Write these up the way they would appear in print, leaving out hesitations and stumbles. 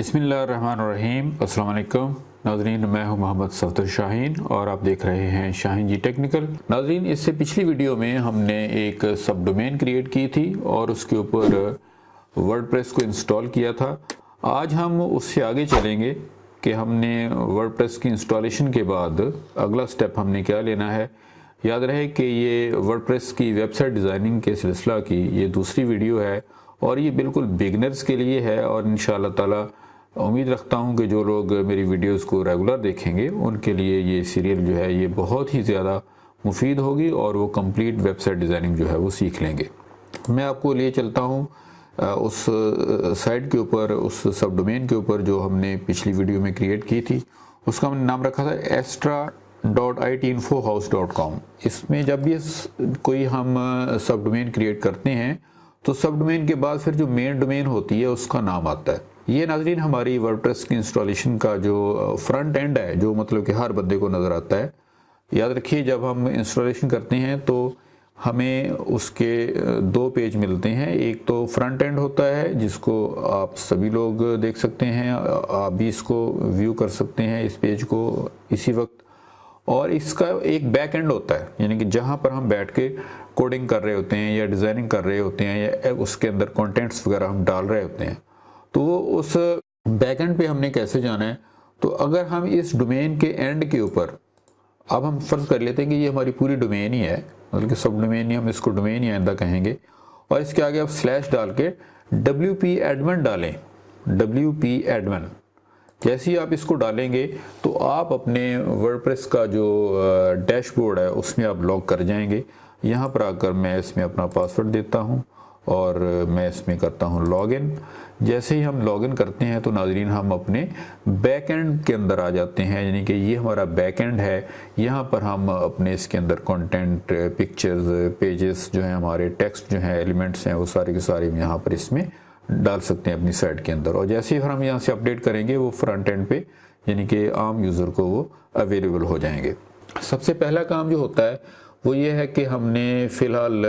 बिस्मिल्लाहिर्रहमानिर्रहीम। अस्सलाम वालेकुम नाज़रीन, मैं हूं मोहम्मद सफदर शाहीन और आप देख रहे हैं शाहीन जी टेक्निकल। नाज़रीन, इससे पिछली वीडियो में हमने एक सब डोमेन क्रिएट की थी और उसके ऊपर वर्डप्रेस को इंस्टॉल किया था। आज हम उससे आगे चलेंगे कि हमने वर्डप्रेस की इंस्टॉलेशन के बाद अगला स्टेप हमने क्या लेना है। याद रहे कि ये वर्डप्रेस की वेबसाइट डिज़ाइनिंग के सिलसिला की ये दूसरी वीडियो है और ये बिल्कुल बिगनर्स के लिए है और इंशाअल्लाह ताला उम्मीद रखता हूँ कि जो लोग मेरी वीडियोस को रेगुलर देखेंगे उनके लिए ये सीरियल जो है ये बहुत ही ज़्यादा मुफीद होगी और वो कंप्लीट वेबसाइट डिज़ाइनिंग जो है वो सीख लेंगे। मैं आपको लिए चलता हूँ उस साइट के ऊपर, उस सब डोमेन के ऊपर जो हमने पिछली वीडियो में क्रिएट की थी। उसका हमने नाम रखा था extra.itinfohouse.com। इसमें जब भी कोई हम सब डोमेन क्रिएट करते हैं तो सब डोमेन के बाद फिर जो मेन डोमेन होती है उसका नाम आता है। ये नाज़रीन हमारी वर्डप्रेस की इंस्टॉलेशन का जो फ्रंट एंड है, जो मतलब कि हर बंदे को नज़र आता है। याद रखिए, जब हम इंस्टॉलेशन करते हैं तो हमें उसके दो पेज मिलते हैं। एक तो फ्रंट एंड होता है जिसको आप सभी लोग देख सकते हैं, आप भी इसको व्यू कर सकते हैं इस पेज को इसी वक्त। और इसका एक बैक एंड होता है, यानी कि जहाँ पर हम बैठ के कोडिंग कर रहे होते हैं या डिज़ाइनिंग कर रहे होते हैं या उसके अंदर कंटेंट्स वगैरह हम डाल रहे होते हैं। तो वो उस बैक एंड पे हमने कैसे जाना है, तो अगर हम इस डोमेन के एंड के ऊपर, अब हम फर्ज कर लेते हैं कि ये हमारी पूरी डोमेन ही है, मतलब कि सब डोमेन ही, हम इसको डोमेन ही आइंदा कहेंगे। और इसके आगे आप स्लैश डाल के WP admin डालें, WP admin। जैसे ही आप इसको डालेंगे तो आप अपने वर्डप्रेस का जो डैशबोर्ड है उसमें आप लॉग कर जाएंगे। यहाँ पर आकर मैं इसमें अपना पासवर्ड देता हूँ और मैं इसमें करता हूँ लॉगिन। जैसे ही हम लॉगिन करते हैं तो नाज़रीन हम अपने बैक एंड के अंदर आ जाते हैं, यानी कि ये हमारा बैक एंड है। यहाँ पर हम अपने इसके अंदर कंटेंट, पिक्चर्स, पेजेस जो हैं, हमारे टेक्स्ट जो हैं, एलिमेंट्स हैं, वो सारे के सारे यहाँ पर इसमें डाल सकते हैं अपनी साइट के अंदर। और जैसे ही हम यहाँ से अपडेट करेंगे वो फ्रंट एंड पे, यानी कि आम यूज़र को वो अवेलेबल हो जाएंगे। सबसे पहला काम जो होता है वो ये है कि हमने फ़िलहाल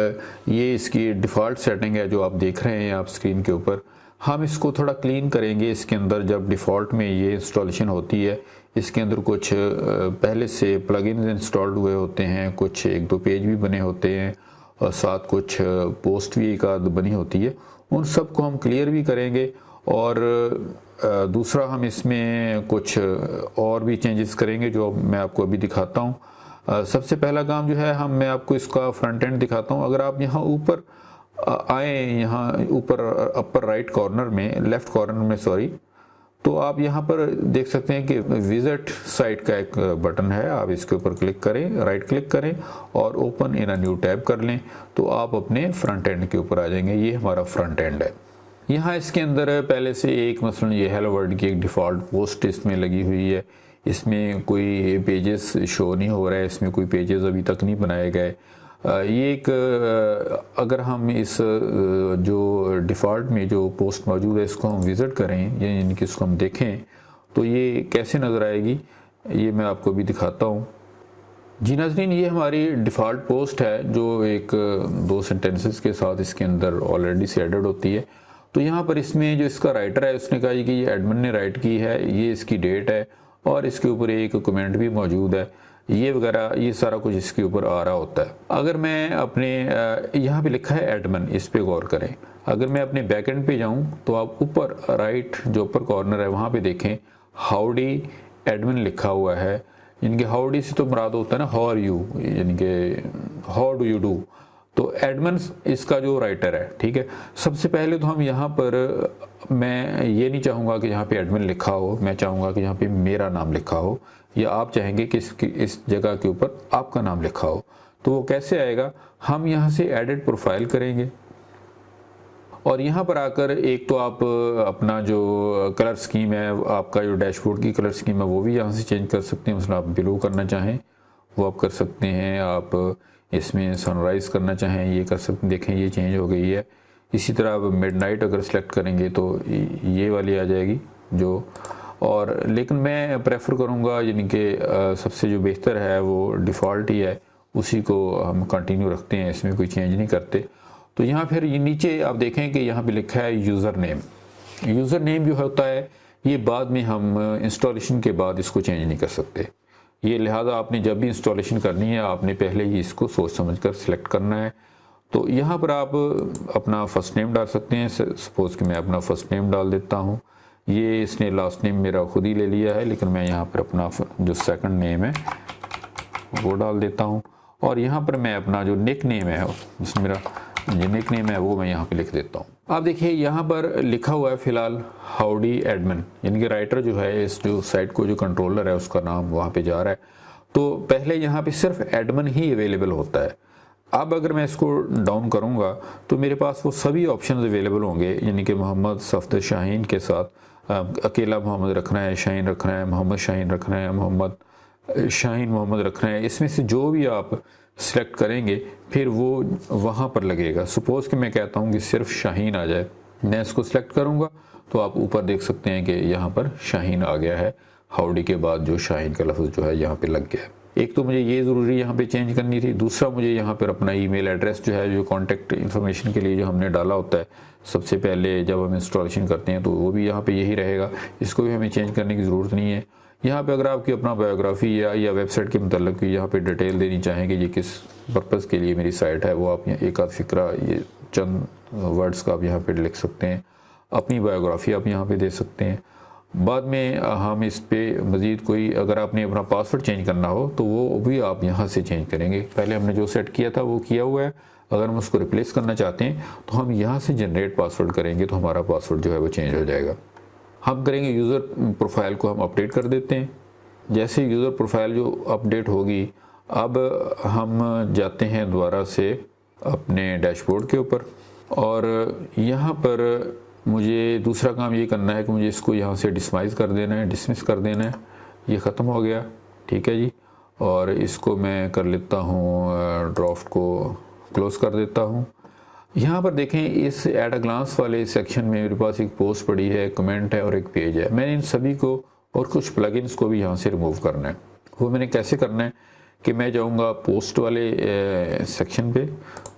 ये इसकी डिफ़ॉल्ट सेटिंग है जो आप देख रहे हैं आप स्क्रीन के ऊपर, हम इसको थोड़ा क्लीन करेंगे। इसके अंदर जब डिफ़ॉल्ट में ये इंस्टॉलेशन होती है, इसके अंदर कुछ पहले से प्लगइन्स इंस्टॉल्ड हुए होते हैं, कुछ एक दो पेज भी बने होते हैं और साथ कुछ पोस्ट भी एक आध बनी होती है। उन सब को हम क्लियर भी करेंगे और दूसरा हम इसमें कुछ और भी चेंजेस करेंगे जो मैं आपको अभी दिखाता हूँ। सबसे पहला काम जो है मैं आपको इसका फ्रंट एंड दिखाता हूँ। अगर आप यहाँ ऊपर आए, यहाँ ऊपर अपर राइट कॉर्नर में, लेफ्ट कॉर्नर में सॉरी, तो आप यहाँ पर देख सकते हैं कि विजिट साइट का एक बटन है। आप इसके ऊपर क्लिक करें, राइट क्लिक करें और open in a new tab कर लें तो आप अपने फ्रंट एंड के ऊपर आ जाएंगे। ये हमारा फ्रंट एंड है। यहाँ इसके अंदर पहले से एक मसलन ये हेलो वर्ल्ड की एक डिफ़ॉल्ट पोस्ट इसमें लगी हुई है। इसमें कोई पेजेस शो नहीं हो रहा है, इसमें कोई पेजेस अभी तक नहीं बनाए गए। ये एक अगर हम इस जो डिफ़ॉल्ट में जो पोस्ट मौजूद है इसको हम विज़िट करें, यानी कि इसको हम देखें तो ये कैसे नज़र आएगी, ये मैं आपको भी दिखाता हूँ। जी नाज़रीन, ये हमारी डिफ़ॉल्ट पोस्ट है जो एक दो सेंटेंसेस के साथ इसके अंदर ऑलरेडी से एडेड होती है। तो यहाँ पर इसमें जो इसका राइटर है उसने कहा कि ये एडमिन ने राइट की है, ये इसकी डेट है और इसके ऊपर एक कमेंट भी मौजूद है, ये वगैरह, ये सारा कुछ इसके ऊपर आ रहा होता है। अगर मैं अपने यहाँ पे लिखा है एडमिन, इस पे गौर करें। अगर मैं अपने बैकएंड पे जाऊँ तो आप ऊपर राइट जो ऊपर कॉर्नर है वहाँ पे देखें हाउडी एडमिन लिखा हुआ है। यानी कि हाउडी से तो मुराद होता है ना हाउ आर यू, यानी कि हाउ डू यू डू। तो एडमिन इसका जो राइटर है, ठीक है। सबसे पहले तो हम यहाँ पर, मैं ये नहीं चाहूँगा कि यहाँ पे एडमिन लिखा हो, मैं चाहूँगा कि यहाँ पे मेरा नाम लिखा हो, या आप चाहेंगे कि इस जगह के ऊपर आपका नाम लिखा हो। तो वो कैसे आएगा, हम यहाँ से एडिट प्रोफाइल करेंगे और यहाँ पर आकर एक तो आप अपना जो कलर स्कीम है, आपका जो डैशबोर्ड की कलर स्कीम है वो भी यहाँ से चेंज कर सकते हैं। मतलब आप ब्लू करना चाहें वो आप कर सकते हैं, आप इसमें सनराइज़ करना चाहें ये कर सकते हैं। देखें ये चेंज हो गई है। इसी तरह आप मिडनाइट अगर सेलेक्ट करेंगे तो ये वाली आ जाएगी जो, और लेकिन मैं प्रेफर करूँगा यानी कि सबसे जो बेहतर है वो डिफ़ॉल्ट ही है, उसी को हम कंटिन्यू रखते हैं, इसमें कोई चेंज नहीं करते। तो यहाँ फिर ये नीचे आप देखें कि यहाँ पे लिखा है यूज़र नेम। यूज़र नेम जो होता है ये बाद में हम इंस्टॉलेशन के बाद इसको चेंज नहीं कर सकते। ये लिहाजा आपने जब भी इंस्टॉलेशन करनी है आपने पहले ही इसको सोच समझ कर सिलेक्ट करना है। तो यहाँ पर आप अपना फ़र्स्ट नेम डाल सकते हैं। सपोज़ कि मैं अपना फ़र्स्ट नेम डाल देता हूँ। ये इसने लास्ट नेम मेरा खुद ही ले लिया है, लेकिन मैं यहाँ पर अपना जो सेकंड नेम है वो डाल देता हूँ। और यहाँ पर मैं अपना जो निक नेम है, जिसमें मेरा जो निक नेम है वो मैं यहाँ पे लिख देता हूँ। आप देखिए यहाँ पर लिखा हुआ है फ़िलहाल हाउडी एडमिन, यानी कि राइटर जो है इस जो साइट को जो कंट्रोलर है उसका नाम वहाँ पे जा रहा है। तो पहले यहाँ पे सिर्फ एडमिन ही अवेलेबल होता है। अब अगर मैं इसको डाउन करूँगा तो मेरे पास वो सभी ऑप्शन अवेलेबल होंगे, यानी कि मोहम्मद सफदर शाहीन के साथ अकेला मोहम्मद रखना है, शाहीन रखना है, मोहम्मद शाहीन रखना है, मोहम्मद शाहीन मोहम्मद रखना है। इसमें से जो भी आप सिलेक्ट करेंगे फिर वो वहाँ पर लगेगा। सपोज़ कि मैं कहता हूँ कि सिर्फ शाहीन आ जाए, मैं इसको सिलेक्ट करूँगा तो आप ऊपर देख सकते हैं कि यहाँ पर शाहीन आ गया है। हाउडी के बाद जो शाहीन का लफ्ज़ जो है यहाँ पे लग गया है। एक तो मुझे ये ज़रूरी यहाँ पे चेंज करनी थी, दूसरा मुझे यहाँ पर अपना ईमेल एड्रेस जो है, जो कॉन्टैक्ट इन्फॉर्मेशन के लिए जो हमने डाला होता है सबसे पहले जब हम इंस्टॉलेशन करते हैं, तो वो भी यहाँ पे यही रहेगा। इसको भी हमें चेंज करने की ज़रूरत नहीं है। यहाँ पे अगर आपकी अपना बायोग्राफी या वेबसाइट के मतलब की यहाँ पे डिटेल देनी चाहें कि ये किस पर्पज़ के लिए मेरी साइट है, वो आप एक आध फ़िक्रा ये चंद वर्ड्स का आप यहाँ पे लिख सकते हैं। अपनी बायोग्राफी आप यहाँ पे दे सकते हैं। बाद में हम इस पे मज़ीद कोई अगर आपने अपना पासवर्ड चेंज करना हो तो वो भी आप यहाँ से चेंज करेंगे। पहले हमने जो सेट किया था वो किया हुआ है। अगर हम उसको रिप्लेस करना चाहते हैं तो हम यहाँ से जनरेट पासवर्ड करेंगे तो हमारा पासवर्ड जो है वो चेंज हो जाएगा। हम करेंगे यूज़र प्रोफाइल को हम अपडेट कर देते हैं। जैसे यूज़र प्रोफाइल जो अपडेट होगी, अब हम जाते हैं दोबारा से अपने डैशबोर्ड के ऊपर और यहाँ पर मुझे दूसरा काम ये करना है कि मुझे इसको यहाँ से डिसमाइज़ कर देना है, डिसमिस कर देना है। ये ख़त्म हो गया, ठीक है जी। और इसको मैं कर लेता हूँ, ड्राफ्ट को क्लोज़ कर देता हूँ। यहाँ पर देखें इस एट अ ग्लांस वाले सेक्शन में मेरे पास एक पोस्ट पड़ी है, कमेंट है और एक पेज है। मैंने इन सभी को और कुछ प्लगइन्स को भी यहाँ से रिमूव करना है। वो मैंने कैसे करना है कि मैं जाऊँगा पोस्ट वाले सेक्शन पे,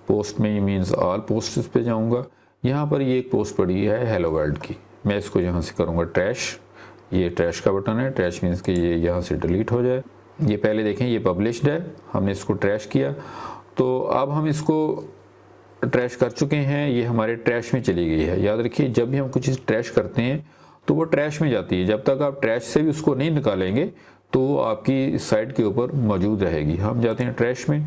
पोस्ट में ये मीन्स ऑल पोस्ट्स पे जाऊँगा। यहाँ पर ये एक पोस्ट पड़ी है हेलो वर्ल्ड की, मैं इसको यहाँ से करूँगा ट्रैश। ये ट्रैश का बटन है, ट्रैश मीन्स कि ये यहाँ से डिलीट हो जाए। ये पहले देखें ये पब्लिश्ड है, हमने इसको ट्रैश किया। तो अब हम इसको ट्रैश कर चुके हैं, ये हमारे ट्रैश में चली गई है। याद रखिए जब भी हम कुछ चीज़ ट्रैश करते हैं तो वो ट्रैश में जाती है। जब तक आप ट्रैश से भी उसको नहीं निकालेंगे तो वो आपकी साइट के ऊपर मौजूद रहेगी। हम जाते हैं ट्रैश में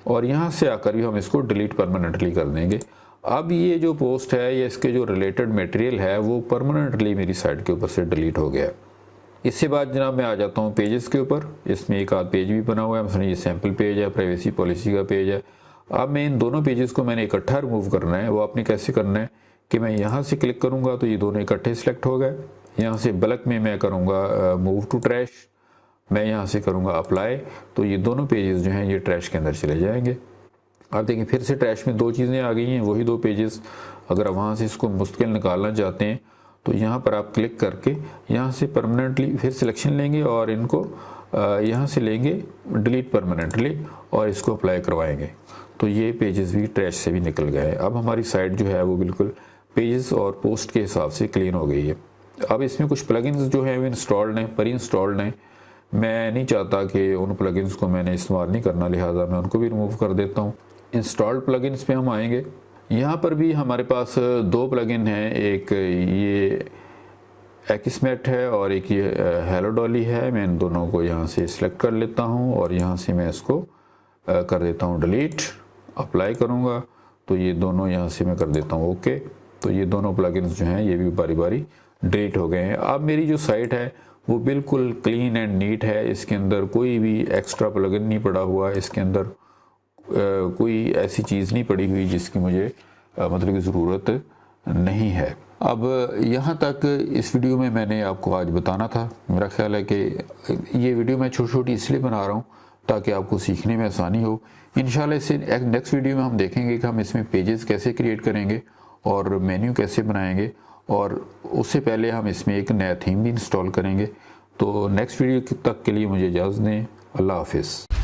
और यहाँ से आकर भी हम इसको डिलीट परमानेंटली कर देंगे। अब ये जो पोस्ट है या इसके जो रिलेटेड मटेरियल है वो परमानेंटली मेरी साइट के ऊपर से डिलीट हो गया। इसके बाद जनाब मैं आ जाता हूँ पेजेस के ऊपर। इसमें एक आध पेज भी बना हुआ है, मतलब ये सैम्पल पेज है, प्राइवेसी पॉलिसी का पेज है। अब मैं इन दोनों पेजेस को मैंने इकट्ठा रिमूव करना है। वो आपने कैसे करना है कि मैं यहाँ से क्लिक करूँगा तो ये दोनों इकट्ठे सिलेक्ट हो गए। यहाँ से बल्क में मैं करूँगा मूव टू ट्रैश, मैं यहाँ से करूँगा अप्लाई, तो ये दोनों पेजेस जो हैं ये ट्रैश के अंदर चले जाएंगे। आप देखें फिर से ट्रैश में दो चीज़ें आ गई हैं, वही दो पेजेस। अगर आप वहाँ से इसको मुस्तकिल निकालना चाहते हैं तो यहाँ पर आप क्लिक करके यहाँ से परमानेंटली फिर सिलेक्शन लेंगे और इनको यहाँ से लेंगे डिलीट परमानेंटली और इसको अप्लाई करवाएंगे तो ये पेजेस भी ट्रैश से भी निकल गए। अब हमारी साइट जो है वो बिल्कुल पेजेस और पोस्ट के हिसाब से क्लीन हो गई है। अब इसमें कुछ प्लगइन्स जो हैं वो इंस्टॉल्ड हैं, पर इंस्टॉल्ड हैं। मैं नहीं चाहता कि उन प्लगइन्स को मैंने इस्तेमाल नहीं करना, लिहाजा मैं उनको भी रिमूव कर देता हूँ। इंस्टॉल्ड प्लगइन्स पे हम आएंगे। यहाँ पर भी हमारे पास दो प्लगइन हैं, एक ये एक्समेट है और एक ये हेलो डॉली है। मैं इन दोनों को यहाँ से सिलेक्ट कर लेता हूँ और यहाँ से मैं इसको कर देता हूँ डिलीट, अप्लाई करूँगा तो ये दोनों यहाँ से मैं कर देता हूँ ओके। तो ये दोनों प्लगइन्स जो हैं ये भी बारी बारी डिलीट हो गए हैं। अब मेरी जो साइट है वो बिल्कुल क्लीन एंड नीट है। इसके अंदर कोई भी एक्स्ट्रा प्लगइन नहीं पड़ा हुआ, इसके अंदर कोई ऐसी चीज़ नहीं पड़ी हुई जिसकी मुझे मतलब की ज़रूरत नहीं है। अब यहाँ तक इस वीडियो में मैंने आपको आज बताना था। मेरा ख्याल है कि ये वीडियो मैं छोटी छोटी इसलिए बना रहा हूँ ताकि आपको सीखने में आसानी हो। इंशाल्लाह इससे नेक्स्ट वीडियो में हम देखेंगे कि हम इसमें पेजेस कैसे क्रिएट करेंगे और मेन्यू कैसे बनाएंगे, और उससे पहले हम इसमें एक नया थीम भी इंस्टॉल करेंगे। तो नेक्स्ट वीडियो तक के लिए मुझे इजाज़त दें। अल्लाह हाफिज़।